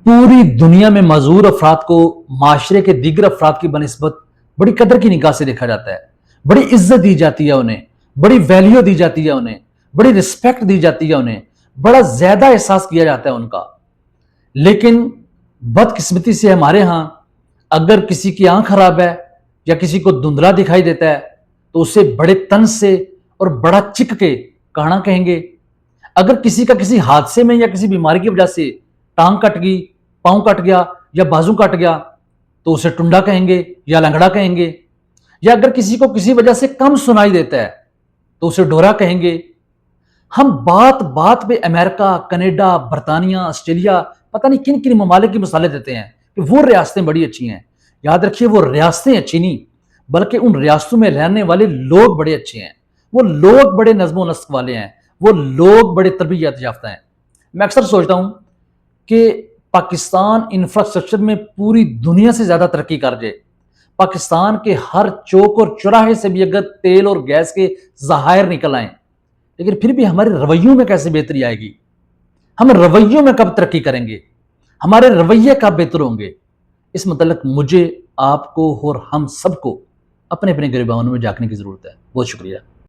پوری دنیا میں معذور افراد کو معاشرے کے دیگر افراد کی بنسبت بڑی قدر کی نگاہ سے دیکھا جاتا ہے، بڑی عزت دی جاتی ہے انہیں، بڑی ویلیو دی جاتی ہے انہیں، بڑی رسپیکٹ دی جاتی ہے انہیں، بڑا زیادہ احساس کیا جاتا ہے ان کا۔ لیکن بدقسمتی سے ہمارے ہاں اگر کسی کی آنکھ خراب ہے یا کسی کو دھندلا دکھائی دیتا ہے تو اسے بڑے طنز سے اور بڑا چک کے کہنا کہیں گے۔ اگر کسی کا کسی حادثے میں یا کسی بیماری کی وجہ سے ٹانگ کٹ گئی، پاؤں کٹ گیا یا بازو کٹ گیا تو اسے ٹنڈا کہیں گے یا لنگڑا کہیں گے۔ یا اگر کسی کو کسی وجہ سے کم سنائی دیتا ہے تو اسے ڈورا کہیں گے۔ ہم بات بات پہ امریکہ، کینیڈا، برطانیہ، آسٹریلیا، پتہ نہیں کن کن ممالک کی مثالیں دیتے ہیں کہ وہ ریاستیں بڑی اچھی ہیں۔ یاد رکھیے وہ ریاستیں اچھی نہیں بلکہ ان ریاستوں میں رہنے والے لوگ بڑے اچھے ہیں، وہ لوگ بڑے نظم و نسق والے ہیں، وہ لوگ بڑے تربیت یافتہ ہیں۔ میں اکثر سوچتا ہوں کہ پاکستان انفراسٹرکچر میں پوری دنیا سے زیادہ ترقی کر جائے، پاکستان کے ہر چوک اور چوراہے سے بھی اگر تیل اور گیس کے ذخائر نکل آئیں، لیکن پھر بھی ہمارے رویوں میں کیسے بہتری آئے گی؟ ہم رویوں میں کب ترقی کریں گے؟ ہمارے رویے کب بہتر ہوں گے؟ اس متعلق مجھے، آپ کو اور ہم سب کو اپنے اپنے گریبانوں میں جھانکنے کی ضرورت ہے۔ بہت شکریہ۔